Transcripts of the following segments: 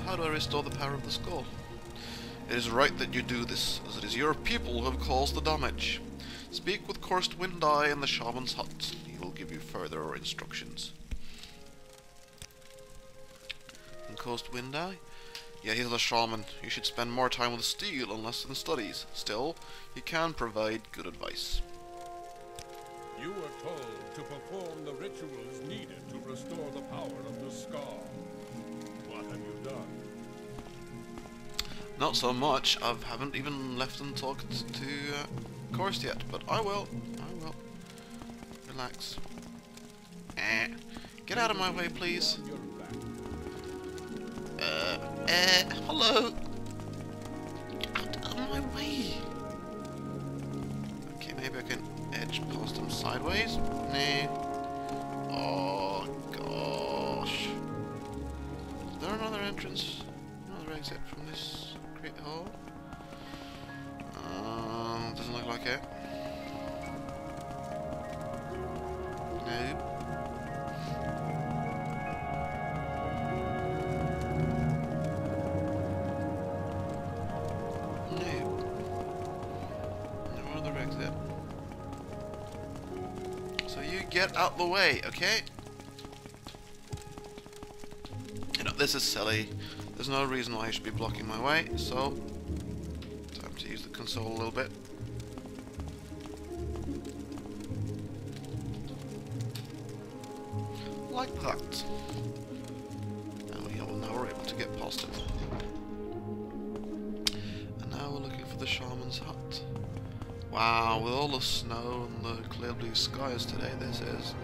how do I restore the power of the skull? It is right that you do this, as it is your people who have caused the damage. Speak with Cursed Wind Eye in the shaman's hut. He will give you further instructions. And Cursed Wind Eye? Yeah, he's the shaman. You should spend more time with steel and less in studies. Still, he can provide good advice. You were told to perform the rituals needed to restore the power of the skull. What have you done? Not so much. I haven't even left and talked to Cursed yet, but I will. I will. Relax. Get out of my way, please. Hello. Out of my way. Okay, maybe I can edge past him sideways. Nah. Oh gosh. Is there another entrance? Another exit from this great hall? Doesn't look like it. No. Get out the way, okay? You know, this is silly. There's no reason why I should be blocking my way, so time to use the console a little bit. Like that. And now we're able to get past it. And now we're looking for the shaman's hut. Wow, with all the snow and the clear blue skies today, this is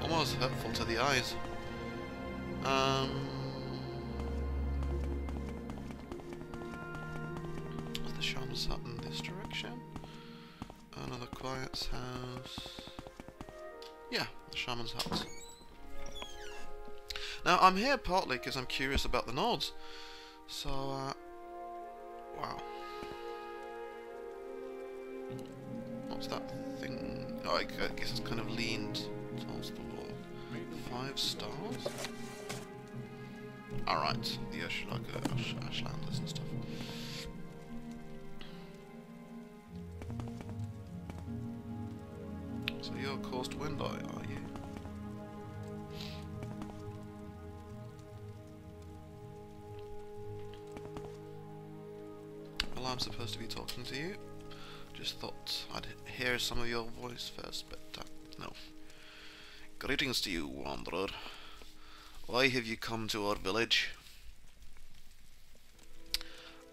almost hurtful to the eyes. Is the shaman's hut in this direction? Another quiet's house. Yeah, the shaman's hut. Now, I'm here partly because I'm curious about the Nords. So, wow. What's that thing? Oh, I guess it's kind of leaned towards the wall. 5 stars? Alright, the Ashlanders and stuff. So you're Cursed Wind Eye, are you? Well, I'm supposed to be talking to you. Just thought I'd hear some of your voice first, but no. Greetings to you, wanderer. Why have you come to our village?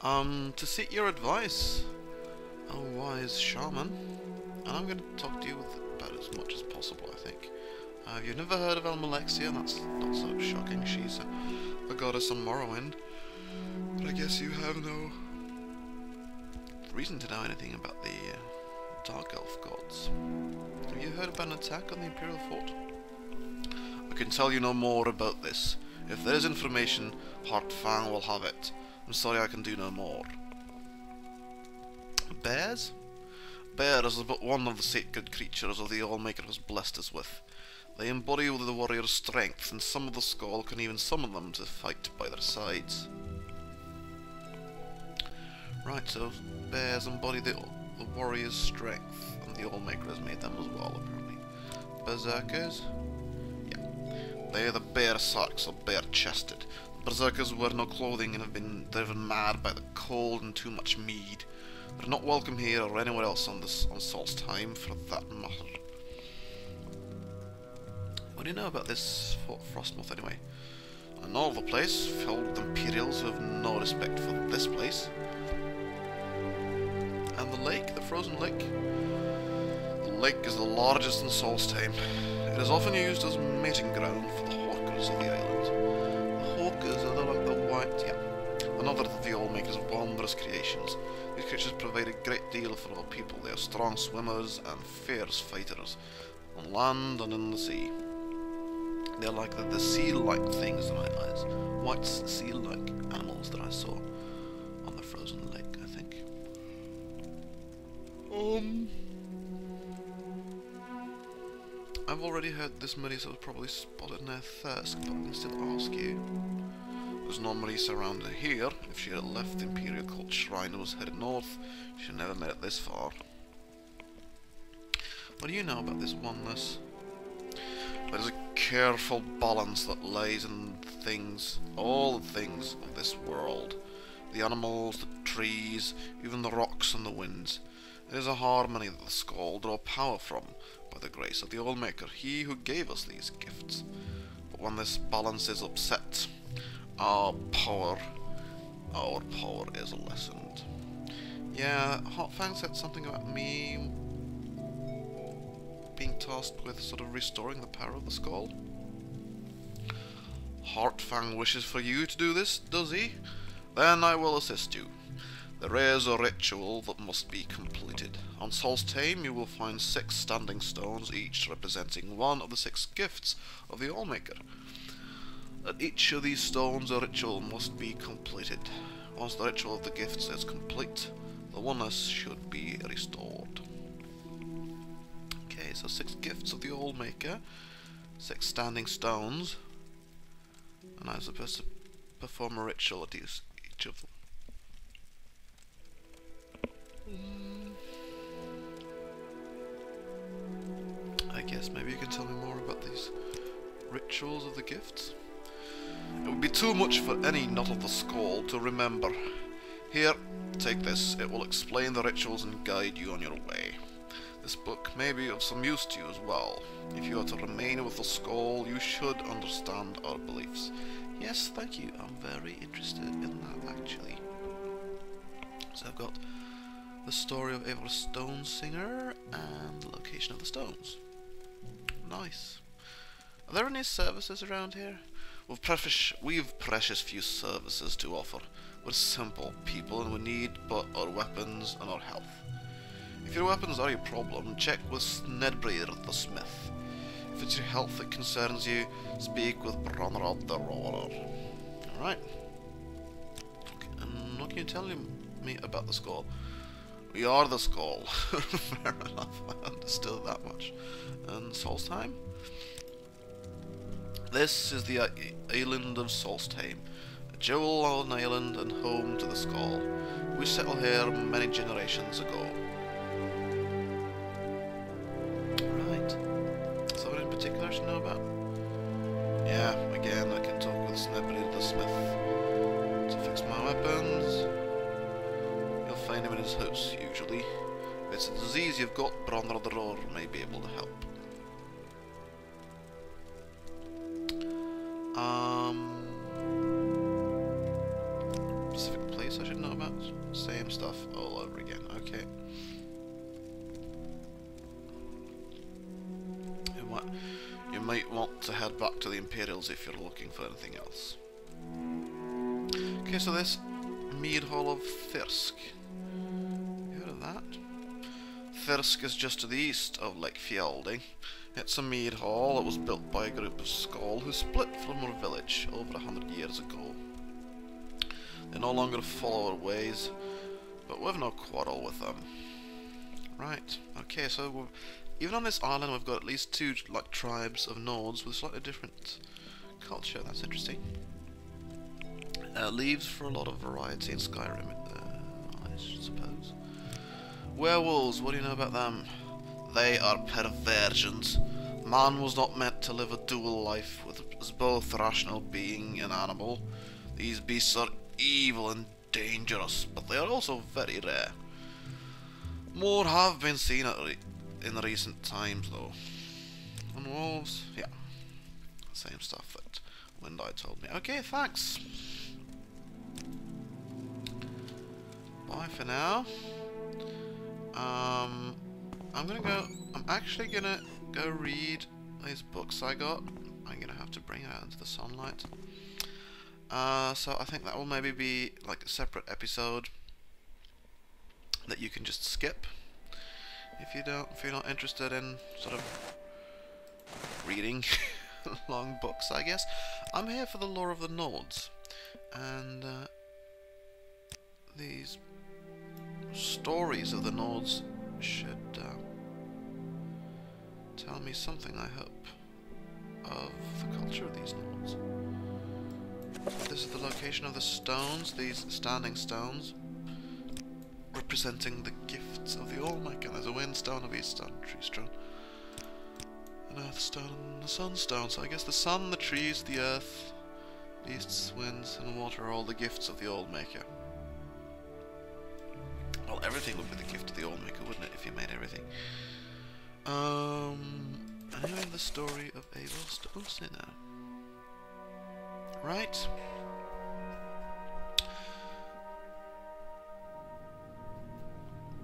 To seek your advice, oh wise shaman. And I'm going to talk to you with about as much as possible, I think. You've never heard of Almalexia, that's not so shocking. She's a goddess on Morrowind. But I guess you have no reason to know anything about the Dark Elf gods. Have you heard about an attack on the Imperial Fort? I can tell you no more about this. If there is information, Heartfang will have it. I'm sorry I can do no more. Bears? Bears are but one of the sacred creatures of the Allmaker has blessed us with. They embody the warrior's strength, and some of the Skull can even summon them to fight by their sides. Right, so bears embody the warrior's strength, and the Allmaker has made them as well, apparently. Berserkers? Yeah. They are the bear sarks, or bare-chested. Berserkers wear no clothing and have been driven mad by the cold and too much mead. They're not welcome here or anywhere else on Solstheim, for that matter. What do you know about this Fort Frostmoth, anyway? I know of a place filled with Imperials who have no respect for this place. And the lake, the frozen lake? The lake is the largest in Solstheim. It is often used as mating ground for the hawkers of the island. The hawkers are like the white, another of the Allmaker's wondrous creations. These creatures provide a great deal for all people. They are strong swimmers and fierce fighters, on land and in the sea. They are like the seal-like things in my eyes. White seal-like animals that I saw on the frozen lake, I think. I've already heard this many, so I've probably spotted near Thirsk, but I can still ask you. The was no Marisa around here. If she had left the Imperial Cult Shrine and was headed north, she never made it this far. What do you know about this oneness? There is a careful balance that lays in things, all the things of this world. The animals, the trees, even the rocks and the winds. It is a harmony that the Skull draw power from, by the grace of the Allmaker, he who gave us these gifts. But when this balance is upset, our power is lessened. Yeah, Hotfang said something about me being tasked with sort of restoring the power of the Skull. Heartfang wishes for you to do this, does he? Then I will assist you. There is a ritual that must be completed. On Solstheim you will find 6 standing stones, each representing one of the 6 gifts of the Allmaker. At each of these stones a ritual must be completed. Once the ritual of the gifts is complete, the oneness should be restored. Okay, so 6 gifts of the Allmaker, 6 standing stones, and I'm supposed to perform a ritual at each of them. I guess maybe you can tell me more about these rituals of the gifts. It would be too much for any not of the Skull to remember. Here, take this. It will explain the rituals and guide you on your way. This book may be of some use to you as well. If you are to remain with the Skull, you should understand our beliefs. Yes, thank you. I'm very interested in that, actually. So I've got the story of Eivor Stonesinger and the location of the stones. Nice. Are there any services around here? We've precious few services to offer. We're simple people and we need but our weapons and our health. If your weapons are your problem, check with Snedbreir the Smith. If it's your health that concerns you, speak with Bronrod the Roarer. Alright. Okay, and what can you tell me about the Skull? We are the Skull. Fair enough, I understood that much. And Solstheim? This is the island of Solstheim, a jewel on an island and home to the Skull. We settled here many generations ago. Right. Something in particular I should know about? Yeah, again, I can talk with Snedbreir the Smith to fix my weapons. You'll find him in his house, usually. If it's a disease you've got, Bronrod the Roarer may be able to help. Specific place I should know about? Same stuff all over again, okay. You might want to head back to the Imperials if you're looking for anything else. Okay, so this Mead Hall of Thirsk. You heard of that? Thirsk is just to the east of Lake Fjelding. It's a mead hall that was built by a group of Skull who split from our village over 100 years ago. They no longer follow our ways, but we've no quarrel with them. Right, okay, so even on this island we've got at least 2 tribes of Nords with slightly different culture. That's interesting. Leaves for a lot of variety in Skyrim, I suppose. Werewolves, what do you know about them? They are perversions. Man was not meant to live a dual life as both a rational being and animal. These beasts are evil and dangerous, but they are also very rare. More have been seen in recent times, though. And wolves, yeah, same stuff that Windeye told me. Okay, thanks. Bye for now. I'm actually gonna go read these books I got. I'm gonna have to bring it out into the sunlight. So I think that will maybe be like a separate episode that you can just skip if you're not interested in sort of reading long books, I guess. I'm here for the lore of the Nords, and these stories of the Nords should tell me something, I hope, of the culture of these Nords. This is the location of the stones, these standing stones, representing the gifts of the Allmaker. There's a windstone, a beaststone, treestone, an earthstone, and a sunstone. So I guess the sun, the trees, the earth, beasts, winds, and water are all the gifts of the Allmaker. Well, everything would be the gift of the Allmaker, wouldn't it, if you made everything? Anyway, the story of Abel Stonesinner. Right.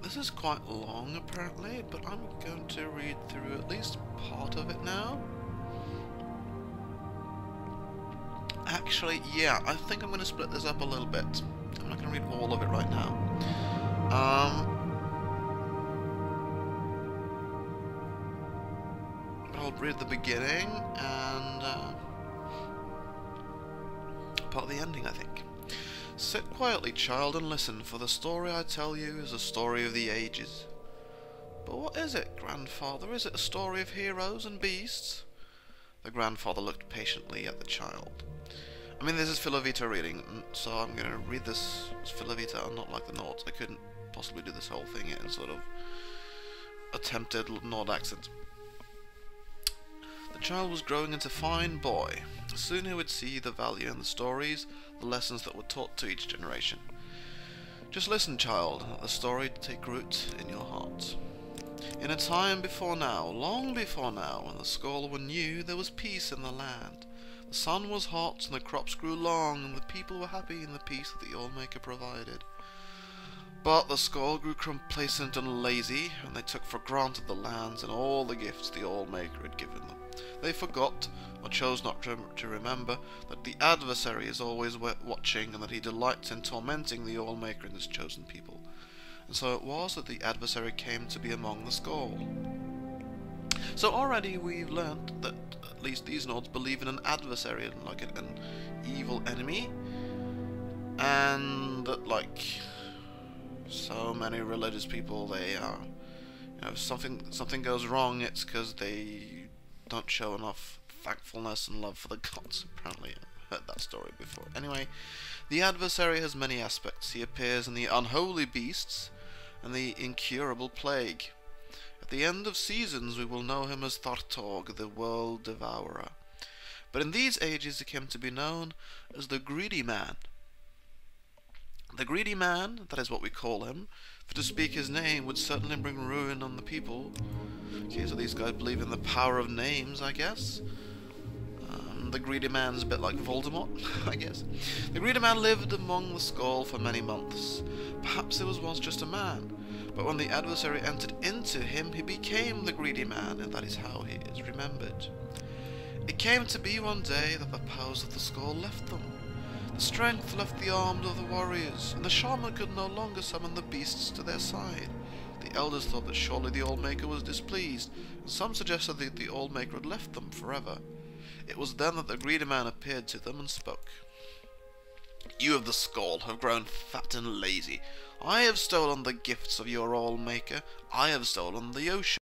This is quite long, apparently, but I'm going to read through at least part of it now. Actually, yeah, I think I'm going to split this up a little bit. I'm not going to read all of it right now. I'll read the beginning and part of the ending, I think. Sit quietly, child, and listen, for the story I tell you is a story of the ages. But what is it, grandfather? Is it a story of heroes and beasts? The grandfather looked patiently at the child. I mean, this is Philovita reading, so I'm going to read this as Philovita, not like the Nords. I couldn't possibly do this whole thing in sort of attempted Nord accent. The child was growing into a fine boy. Soon he would see the value in the stories, the lessons that were taught to each generation. Just listen, child, and let the story take root in your heart. In a time before now, long before now, when the Skull were new, there was peace in the land. The sun was hot, and the crops grew long, and the people were happy in the peace that the Allmaker provided. But the Skull grew complacent and lazy, and they took for granted the lands and all the gifts the Allmaker had given them. They forgot, or chose not to remember, that the adversary is always watching, and that he delights in tormenting the Allmaker and his chosen people. And so it was that the adversary came to be among the Skull. So already we've learnt that at least these Nords believe in an adversary, like an evil enemy, and that, like so many religious people, they are, you know, if something goes wrong, it's because they don't show enough thankfulness and love for the gods. Apparently, I've heard that story before. Anyway, the adversary has many aspects. He appears in the unholy beasts and the incurable plague. At the end of seasons, we will know him as Thartorg, the world devourer. But in these ages, he came to be known as the greedy man. The greedy man, that is what we call him, for to speak his name would certainly bring ruin on the people. Okay, so these guys believe in the power of names, I guess. The greedy man's a bit like Voldemort, I guess. The greedy man lived among the Skull for many months. Perhaps he was once just a man, but when the adversary entered into him, he became the greedy man, and that is how he is remembered. It came to be one day that the powers of the Skull left them. The strength left the arms of the warriors, and the shaman could no longer summon the beasts to their side. The elders thought that surely the Allmaker was displeased, and some suggested that the Allmaker had left them forever. It was then that the greedy man appeared to them and spoke. You of the Skull have grown fat and lazy. I have stolen the gifts of your Allmaker. I have stolen the ocean.